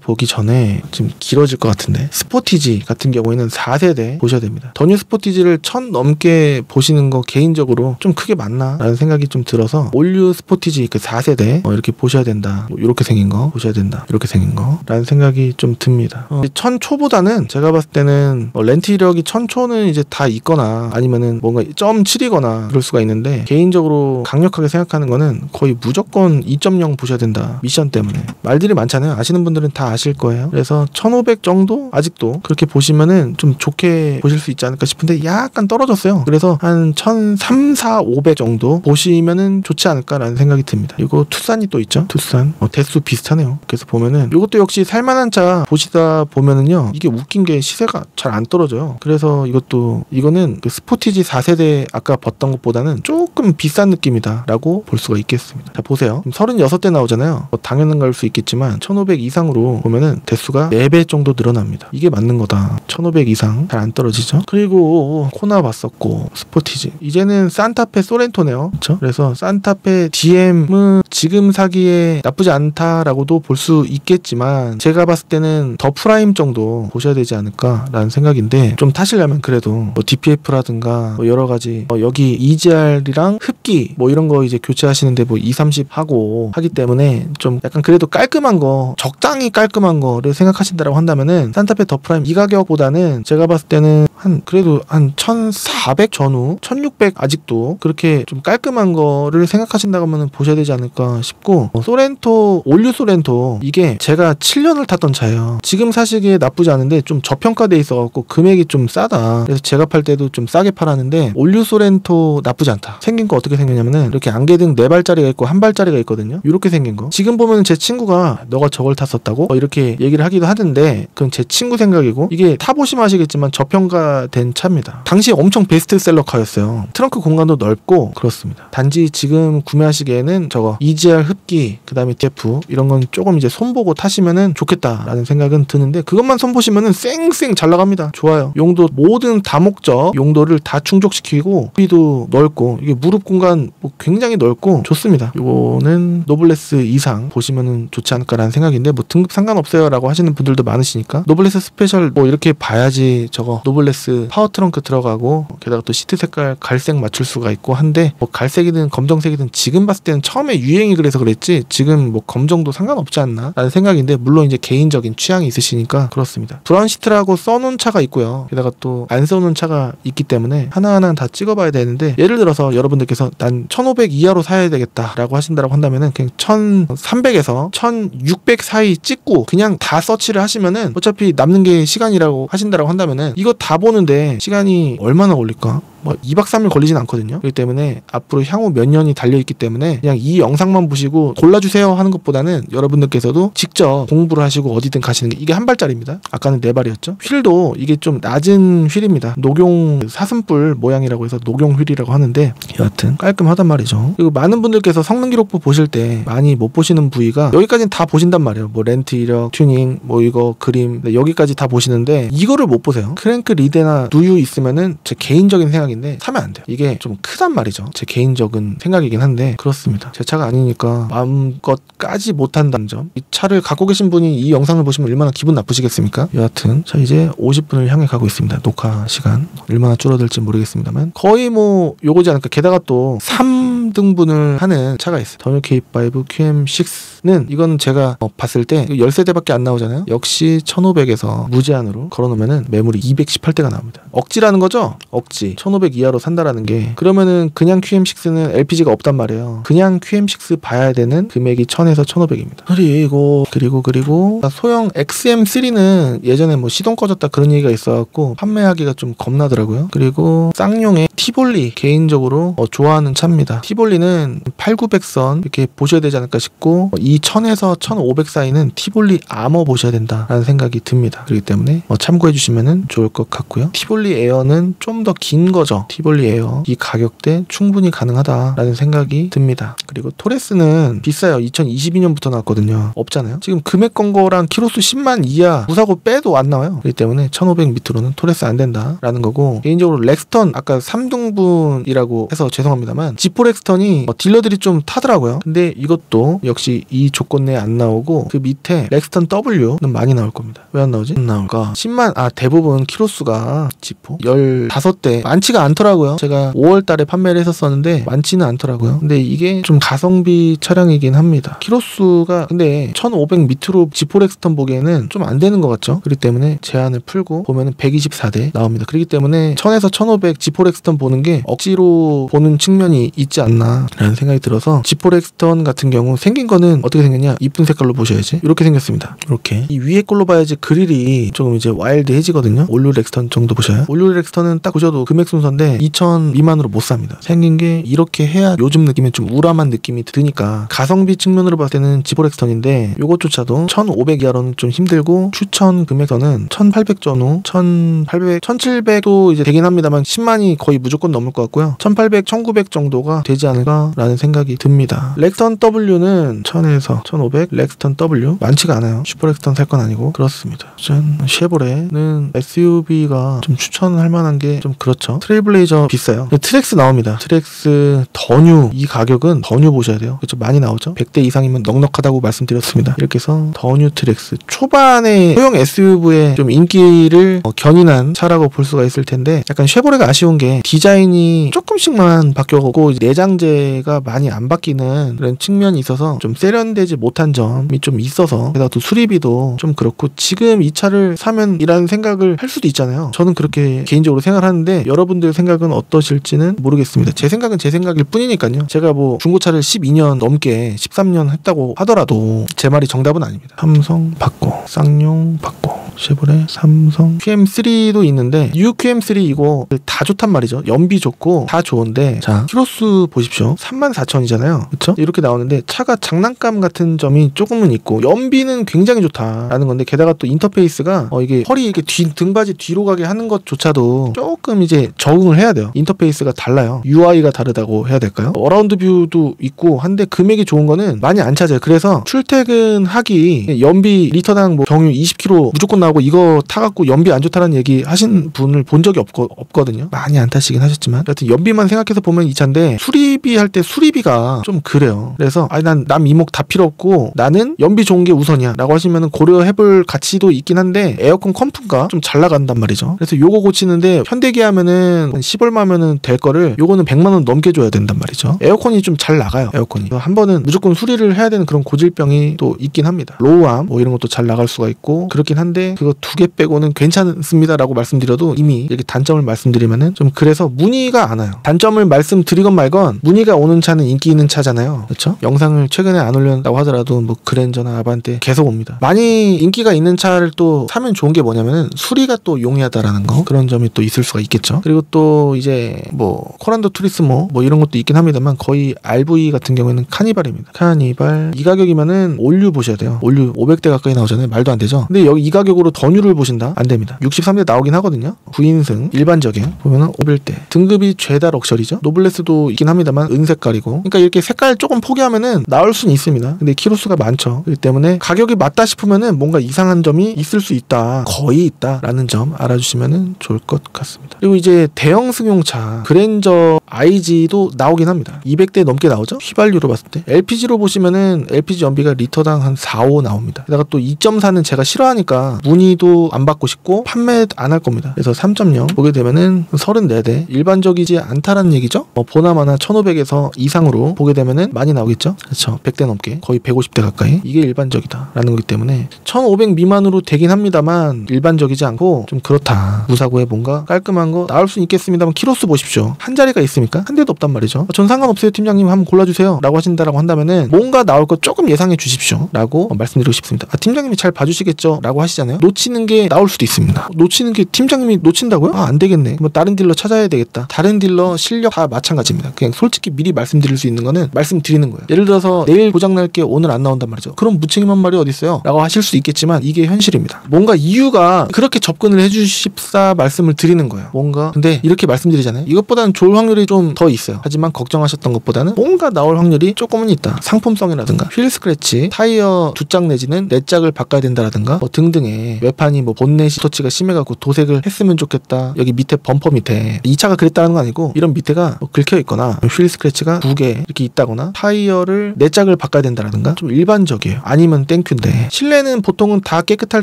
S1: 보기 전에 좀 길어질 것 같은데 스포티지 같은 경우에는 4세대 보셔야 됩니다. 더 뉴 스포티지를 1000 넘게 보시는 거 개인적으로 좀 크게 맞나 라는 생각이 좀 들어서 올류 스포티지 그 4세대 이렇게 보셔야 된다. 이렇게 생긴 거 보셔야 된다. 이렇게 생긴 거 라는 생각이 좀 듭니다. 1000 초보다는 제가 봤을 때는 렌트 이력이 1000 초는 이제 다 있거나 아니면은 뭔가 0.7이거나 그럴 수가 있는데 개인적으로 강력하게 생각하는 거는 거의 무조건 2.0 보셔야 된다. 미션 때문에. 말들이 많잖아요. 아시는 분들은 다 아실 거예요. 그래서 1500 정도 아직도 그렇게 보시면은 좀 좋게 보실 수 있지 않을까 싶은데 약간 떨어졌어요. 그래서 한 1300, 4, 500 정도 보시면은 좋지 않을까라는 생각이 듭니다. 이거 투싼이 또 있죠. 투싼 대수 비슷하네요. 그래서 보면은 이것도 역시 살만한 차 보시다 보면은요 이게 웃긴 게 시세가 잘 안 떨어져요. 그래서 이거는 그 스포티지 4세대 아까 봤던 것보다는 조금 비싼 느낌이다 라고 볼 수가 있겠습니다. 자 보세요. 36대 나오잖아요. 당연한 걸 수 있겠지만 1500 이상으로 보면은 대수가 4배 정도 늘어납니다. 이게 맞는 거다. 1500 이상 잘 안 떨어지죠. 그리고 코나 봤었고 스포티지 이제는 산타페 소렌토네요. 그렇죠? 그래서 산타페 DM은 지금 사기에 나쁘지 않다라고도 볼 수 있겠지만 제가 봤을 때는 더 프라임 정도 보셔야 되지 않을까라는 생각인데 좀 타시려면 그래도 뭐 DPF라든가 뭐 여러 가지 여기 EGR이랑 흡기 뭐 이런 거 이제 교체하시는데 뭐 230 하고 하기 때문에 좀 약간 그래도 깔끔한 거 적당히 깔끔한 거를 생각하신다라고 한다면은 산타페 더 프라임 이 가격보다는 제가 봤을 때는 그래도 한 1400 전후 1600 아직도 그렇게 좀 깔끔한 거를 생각하신다고 하면 보셔야 되지 않을까 싶고 소렌토 올류 소렌토 이게 제가 7년을 탔던 차예요. 지금 사시기에 나쁘지 않은데 좀 저평가돼 있어갖고 금액이 좀 싸다. 그래서 제가 팔 때도 좀 싸게 팔았는데 올류 소렌토 나쁘지 않다. 생긴 거 어떻게 생겼냐면은 이렇게 안개등 4발짜리가 있고 1발짜리가 있거든요. 이렇게 생긴 거. 지금 보면 제 친구가 너가 저걸 탔었다고 이렇게 얘기를 하기도 하던데 그건 제 친구 생각이고 이게 타보시면 아시겠지만 저평가된 차입니다. 당시 엄청 베스트셀러 카였어요. 트렁크 공간도 넓고 그렇습니다. 단지 지금 구매하시기에는 저거 EGR 흡기 그 다음에 DF 이런 건 조금 이제 손보고 타시면은 좋겠다라는 생각은 드는데 그것만 손보시면은 쌩쌩 잘 나갑니다. 좋아요. 용도 모든 다목적 용도를 다 충족시키고 비도 넓고 이게 무릎 공간 뭐 굉장히 넓고 좋습니다. 이거는 노블레스 이상 보시면은 좋지 않을까라는 생각인데 뭐 등급 상관없어요 라고 하시는 분들도 많으시니까 노블레스 스페셜 뭐 이렇게 봐야지 저거 노블레스 파워 트렁크 들어가고 게다가 또 시트 색깔 갈색 맞출 수가 있고 한데 뭐 갈색이든 검정색이든 지금 봤을 때는 처음에 유행이 그래서 그랬지 지금 뭐 검정도 상관없지 않나 라는 생각인데 물론 이제 개인적인 취향이 있으시니까 그렇습니다. 브라운 시트라고 써놓은 차가 있고요. 게다가 또 안 써놓은 차가 있기 때문에 하나하나 다 찍어봐야 되는데 예를 들어서 여러분들께서 난 1500 이하로 사야 되겠다 라고 하신다라고 한다면은 그냥 1300에서 1600 사이 찍고 그냥 다 서치를 하시면은 어차피 남는 게 시간이라고 하신다라고 한다면은 이거 다 보는데 시간이 얼마나 걸릴까? 뭐 2박 3일 걸리진 않거든요. 그렇기 때문에 앞으로 향후 몇 년이 달려있기 때문에 그냥 이 영상만 보시고 골라주세요 하는 것보다는 여러분들께서도 직접 공부를 하시고 어디든 가시는 게, 이게 한 발짜리입니다. 아까는 4발이었죠. 휠도 이게 좀 낮은 휠입니다. 녹용 사슴뿔 모양이라고 해서 녹용 휠이라고 하는데 여하튼 깔끔하단 말이죠. 그리고 많은 분들께서 성능 기록부 보실 때 많이 못 보시는 부위가 여기까지는 다 보신단 말이에요. 뭐 렌트 이력, 튜닝, 뭐 이거 그림, 여기까지 다 보시는데 이거를 못 보세요. 크랭크 리드나 누유 있으면은 제 개인적인 생각인데 사면 안 돼요. 이게 좀 크단 말이죠. 제 개인적인 생각이긴 한데 그렇습니다. 제 차가 아니니까 마음껏 까지 못한다는 점. 이 차를 갖고 계신 분이 이 영상을 보시면 얼마나 기분 나쁘시겠습니까? 여하튼 자, 이제 50분을 향해 가고 있습니다. 녹화 시간 얼마나 줄어들지 모르겠습니다만 거의 뭐 요거지 않을까. 게다가 또 3등분을 하는 차가 있어요. 더뉴 K5 QM6는 이건 제가 봤을 때 10세대밖에 안 나오잖아요. 역시 1500에서 무제한으로 걸어놓으면은 매물이 218대가 나옵니다. 억지라는 거죠? 억지. 1500 이하로 산다라는 게, 그러면은 그냥 QM6는 LPG가 없단 말이에요. 그냥 QM6 봐야 되는 금액이 1000에서 1500입니다. 그리고 소형 XM3는 예전에 뭐 시동 꺼졌다 그런 얘기가 있어갖고 판매하기가 좀 겁나더라고요. 그리고 쌍용의 티볼리, 개인적으로 좋아하는 차입니다. 티볼리는 8,900선 이렇게 보셔야 되지 않을까 싶고, 이 1000에서 1500 사이는 티볼리 아머 보셔야 된다라는 생각이 듭니다. 그렇기 때문에 참고해 주시면 좋을 것 같고요. 티볼리 에어는 좀 더 긴 거죠. 티볼리 에어 이 가격대 충분히 가능하다라는 생각이 듭니다. 그리고 토레스는 비싸요. 2022년부터 나왔거든요. 없잖아요. 지금 금액 건 거랑 키로수 10만 이하 무사고 빼도 안 나와요. 그렇기 때문에 1500 밑으로는 토레스 안 된다라는 거고, 개인적으로 렉스턴 아까 3등분이라고 해서 죄송합니다만 지포 렉스턴이 딜러들이 좀 타더라고요. 근데 이것도 역시 이 조건 내에 안 나오고, 그 밑에 렉스턴 W는 많이 나올 겁니다. 왜 안 나오지? 안 나올까? 10만, 대부분 키로수가 지포 15대 많지가 않더라고요. 제가 5월 달에 판매를 했었었는데 많지는 않더라고요. 근데 이게 좀 가성비 차량이긴 합니다. 키로수가 근데 1500 밑으로 지포 렉스턴 보기에는 좀 안 되는 것 같죠? 그렇기 때문에 제한을 풀고 보면은 124대 나옵니다. 그렇기 때문에 1000에서 1500 지포 렉스턴 보는 게 억지로 보는 측면이 있지 않나 라는 생각이 들어서, 지포 렉스턴 같은 경우 생긴 거는 어떻게 생겼냐? 이쁜 색깔로 보셔야지. 이렇게 생겼습니다. 이렇게 이 위에 걸로 봐야지 그릴이 조금 이제 와일드해지거든요. 올류 렉스턴 정도 보셔요. 올류 렉스턴은 딱 보셔도 금액 순서인데 2000 미만으로 못 삽니다. 생긴 게 이렇게 해야 요즘 느낌에 좀 우람한 느낌이 드니까 가성비 측면으로 봤을 때는 지포 렉스턴인데, 요것조차도 1500 이하로는 좀 힘들고, 추천 금액선은 1800 전후 1800, 1700도 이제 되긴 합니다만 10만이 거의 무조건 넘을 것 같고요. 1800, 1900 정도가 되지 않을까라는 생각이 듭니다. 렉스턴 W는 1000에서 1500 렉스턴 W 많지가 않아요. 슈퍼 렉스턴 살 건 아니고 그렇습니다. 짠. 쉐보레는 SUV가 좀 추천할 만한 게 좀 그렇죠. 트레일블레이저 비싸요. 트랙스 나옵니다. 트랙스 더뉴, 이 가격은 더뉴 보셔야 돼요. 그렇죠. 많이 나오죠. 100대 이상이면 넉넉하다고 말씀드렸습니다. 이렇게 해서 더뉴 트랙스, 초반에 소형 SUV의 좀 인기를 견인한 차라고 볼 수가 있을 텐데, 약간 쉐보레가 아쉬운 게 디자인이 조금씩만 바뀌었고 내장재가 많이 안 바뀌는 그런 측면이 있어서 좀 세련되지 못한 점이 좀 있어서, 게다가 또 수리비도 좀 그렇고, 지금 이 차를 사면 이라는 생각을 할 수도 있잖아요. 저는 그렇게 개인적으로 생각을 하는데 여러분들 생각은 어떠실지는 모르겠습니다. 제 생각은 제 생각일 뿐이니까요. 제가 뭐 중고차를 12년 넘게 13년 했다고 하더라도 제 말이 정답은 아닙니다. 삼성 받고, 쌍용 받고, 쉐보레, 삼성, QM3도 있는데 뉴 QM3 이거 다 좋단 말이죠. 연비 좋고 다 좋은데, 자 키로수 보십시오. 34,000이잖아요. 그쵸? 이렇게 나오는데 차가 장난감 같은 점이 조금은 있고 연비는 굉장히 좋다라는 건데, 게다가 또 인터페이스가 이게 허리 이렇게 등받이 뒤로 가게 하는 것조차도 조금 이제 적응을 해야 돼요. 인터페이스가 달라요. UI가 다르다고 해야 될까요? 어라운드 뷰도 있고 한데 금액이 좋은 거는 많이 안 찾아요. 그래서 출퇴근하기 연비 리터당 뭐 경유 20km 무조건 나오고 이거 타갖고 연비 안 좋다는 얘기 하신 분을 본 적이 없거든요. 많이 안 타시긴 하셨지만, 하여튼 연비만 생각해서 보면 이 차인데, 수리비 할 때 수리비가 좀 그래요. 그래서 난 남 이목 다 필요 없고 나는 연비 좋은 게 우선이야 라고 하시면 고려해볼 가치도 있긴 한데, 에어컨 컴프가 좀 잘 나간단 말이죠. 그래서 요거 고치는데 현대기아면은 10얼마면은 될 거를 요거는 100만원 넘게 줘야 된단 말이죠. 에어컨이 좀 잘 나가요. 에어컨이 한 번은 무조건 수리를 해야 되는 그런 고질병이 또 있긴 합니다. 로우암 뭐 이런 것도 잘 나갈 수가 있고 그렇긴 한데, 그거 2개 빼고는 괜찮습니다라고 말씀드려도 이미 이렇게 단점을 말씀드리면은 좀 그래서 문의가 안 와요. 단점을 말씀드리건 말건 문의가 오는 차는 인기 있는 차잖아요. 그렇죠? 영상을 최근에 안 올렸다고 하더라도 뭐 그랜저나 아반떼 계속 옵니다. 많이 인기가 있는 차를 또 사면 좋은 게 뭐냐면은 수리가 또 용이하다라는 거, 그런 점이 또 있을 수가 있겠죠. 그리고 또 이제 뭐 코란도 투리스모 뭐 이런 것도 있긴 합니다만 거의 RV 같은 경우에는 카니발입니다. 카니발 이 가격이면은 올류 보셔야 돼요. 올류 500대 가까이 나오잖아요. 말도 안 되죠. 근데 여기 이 가격으로 더뉴를 보신다? 안 됩니다. 63대 나오긴 하거든요. 9인승 일반적이에요. 보면은 500대 등급이 죄다 럭셔리죠. 노블레스도 있긴 합니다만 은색깔이고, 그러니까 이렇게 색깔 조금 포기하면은 나올 수는 있습니다. 근데 키로수가 많죠. 그렇기 때문에 가격이 맞다 싶으면은 뭔가 이상한 점이 있을 수 있다, 거의 있다라는 점 알아주시면은 좋을 것 같습니다. 그리고 이제 대형 승용차 그랜저 IG도 나오긴 합니다. 200대 넘게 나오죠. 휘발유로 봤을 때 LPG로 보시면은 LPG 연비가 리터당 한 4, 5 나옵니다. 게다가 또 2.4는 제가 싫어하니까 문의도 안 받고 싶고 판매 안 할 겁니다. 그래서 3.0 보게 되면은 34대 일반적이지 않다라는 얘기죠. 보나마나 1500에서 이상으로 보게 되면은 많이 나오겠죠. 그렇죠. 100대 넘게, 거의 150대 가까이, 이게 일반적이다라는 거기 때문에 1500 미만으로 되긴 합니다만 일반적이지 않고 좀 그렇다. 무사고에 뭔가 깔끔한 거 나올 수는 있겠습니다만 키로수 보십시오. 한 자리가 있습니까? 한 대도 없단 말이죠. 전 상관없어요 팀장님, 한번 골라주세요 라고 하신다라고 한다면은 뭔가 나올 거 조금 예상해 주십시오 라고 말씀드리고 싶습니다. 팀장님이 잘 봐주시겠죠 라고 하시잖아요. 놓치는 게 나올 수도 있습니다. 놓치는 게 팀장님이 놓친다고요? 안 되겠네. 뭐 다른 딜러 찾아야 되겠다. 다른 딜러 실력 다 마찬가지입니다. 그냥 솔직히 미리 말씀드릴 수 있는 거는 말씀드리는 거예요. 예를 들어서 내일 고장날 게 오늘 안 나온단 말이죠. 그럼 무책임한 말이 어딨어요? 라고 하실 수 있겠지만 이게 현실입니다. 뭔가 이유가 그렇게 접근을 해주십사 말씀을 드리는 거예요. 뭔가 근데 이렇게 말씀드리잖아요. 이것보다는 좋을 확률이 좀 더 있어요. 하지만 걱정하셨던 것보다는 뭔가 나올 확률이 조금은 있다. 상품성이라든가 휠 스크래치, 타이어 2짝 내지는 4짝을 바꿔야 된다라든가 뭐 등등의 외판이 뭐 본넷이 터치가 심해갖고 도색을 했으면 좋겠다. 여기 밑에 범퍼 밑에 이 차가 그랬다는 건 아니고 이런 밑에가 뭐 긁혀 있거나 휠 스크래치가 2개 이렇게 있다거나 타이어를 4짝을 바꿔야 된다라든가 좀 일반적이에요. 아니면 땡큐인데 실내는 보통은 다 깨끗할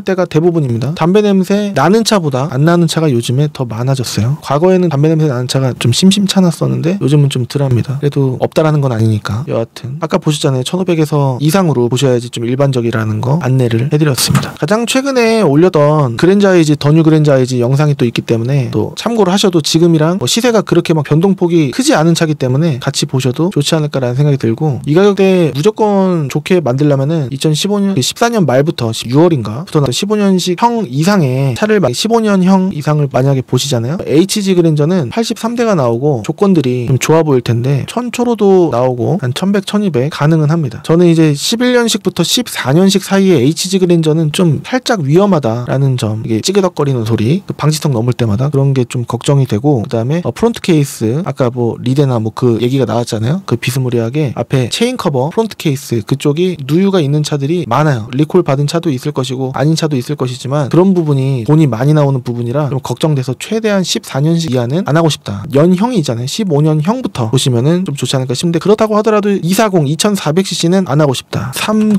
S1: 때가 대부분입니다. 담배 냄새 나는 차보다 안 나는 차가 요즘에 더 많아졌어요. 과거에는 담배 냄새 나는 차가 좀 심심찮았었는데 요즘은 좀 덜합니다. 그래도 없다라는 건 아니니까. 여하튼 아까 보셨잖아요. 1500에서 이상으로 보셔야지 좀 일반적이라는 거 안내를 해드렸습니다. 가장 최근에 올렸던 그랜저 IG, 더뉴 그랜저 IG 영상이 또 있기 때문에 또 참고를 하셔도 지금이랑 뭐 시세가 그렇게 막 변동폭이 크지 않은 차기 때문에 같이 보셔도 좋지 않을까라는 생각이 들고, 이 가격대에 무조건 좋게 만들려면은 2015년 14년 말부터 6월인가부터 15년식 형 이상의 차를 15년형 이상을 만약에 보시잖아요. HG 그랜저는 83대가 나오고 조건들이 좀 좋아 보일 텐데 1000초로도 나오고 한 1100, 1200 가능은 합니다. 저는 이제 11년식부터 14년식 사이에 HG 그랜저는 좀 살짝 위험하다라는 점, 이게 찌그덕거리는 소리, 방지턱 넘을 때마다 그런 게 좀 걱정이 되고, 그 다음에 프론트 케이스 아까 뭐 리데나 뭐 그 얘기가 나왔잖아요. 그 비스무리하게 앞에 체인 커버, 프론트 케이스 그쪽이 누유가 있는 차들이 많아요. 리콜 받은 차도 있을 것이고 아닌 차도 있을 것이지만 그런 부분이 돈이 많이 나오는 부분이라 좀 걱정돼서 최대한 14년식 이하는 안 하고 싶다. 연형이 있잖아요. 15년형부터 보시면은 좀 좋지 않을까 싶은데, 그렇다고 하더라도 240 2400cc는 안 하고 싶다. 300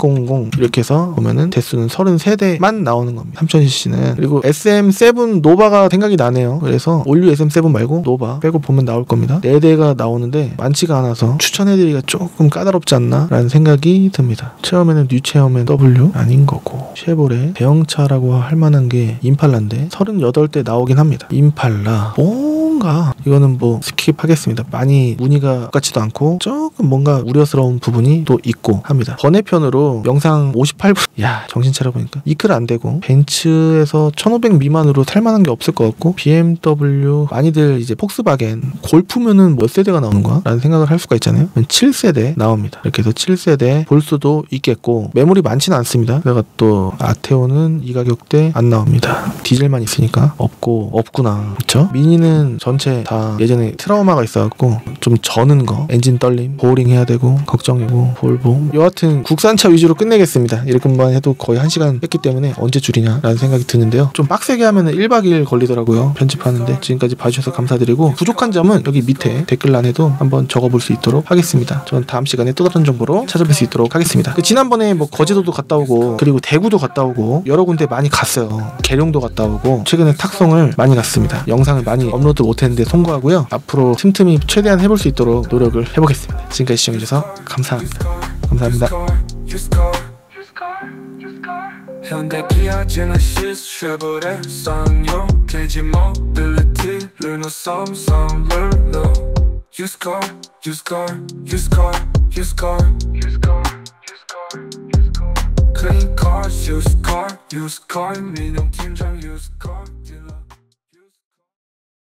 S1: 이렇게 해서 보면은 대수는 33대만 나오는 겁니다. 3000cc는. 그리고 SM7 노바가 생각이 나네요. 그래서 올류 SM7 말고 노바 빼고 보면 나올 겁니다. 4대가 나오는데 많지가 않아서 추천해드리기가 조금 까다롭지 않나 라는 생각이 듭니다. 체험에는 뉴 체험엔 W 아닌 거고, 쉐보레 대형차라고 할 만한 게 임팔라인데 38대 나오긴 합니다. 임팔라 뭔가 이거는 뭐 스킵하겠습니다. 많이 무늬가 똑같지도 않고 조금 뭔가 우려스러운 부분이 또 있고 합니다. 번외편으로 영상 58분 야 정신 차려보니까 이클 안 되고 벤츠에서 1500 미만으로 살만한 게 없을 것 같고, BMW 많이들 이제 폭스바겐 골프면은 몇 세대가 나오는 거야? 라는 생각을 할 수가 있잖아요. 7세대 나옵니다. 이렇게 해서 7세대 볼 수도 있겠고, 매물이 많지는 않습니다. 그래가 또 아테오는 이 가격대 안 나옵니다. 디젤만 있으니까 없구나. 그쵸? 미니는 전체 다 예전에 트라우마가 있어갖고 좀 저는 거, 엔진 떨림, 보어링 해야 되고 걱정이고, 볼보 여하튼 국산차 위주로 끝내겠습니다. 이렇게만 해도 거의 1시간 했기 때문에 언제 줄이냐 라는 생각이 드는데요. 좀 빡세게 하면은 1박 2일 걸리더라고요. 편집하는데. 지금까지 봐주셔서 감사드리고, 부족한 점은 여기 밑에 댓글란에도 한번 적어볼 수 있도록 하겠습니다. 저는 다음 시간에 또 다른 정보로 찾아뵐 수 있도록 하겠습니다. 지난번에 뭐 거제도도 갔다 오고 그리고 대구도 갔다 오고 여러 군데 많이 갔어요. 계룡도 갔다 오고 최근에 탁송을 많이 갔습니다. 영상을 많이 업로드 못했는데 송구하고요. 앞으로 틈틈이 최대한 해볼 수 있도록 노력을 해보겠습니다. 지금까지 시청해주셔서 감사합니다. 감사합니다.
S2: 현대 기아 제네시스 쉐보레 쌍용 KG 모빌리티 르노 썸썸 르노 Used car, used car, used car, used car, used car, used car, used car. Clean cars, used car, used car. 민영 팀장 used car.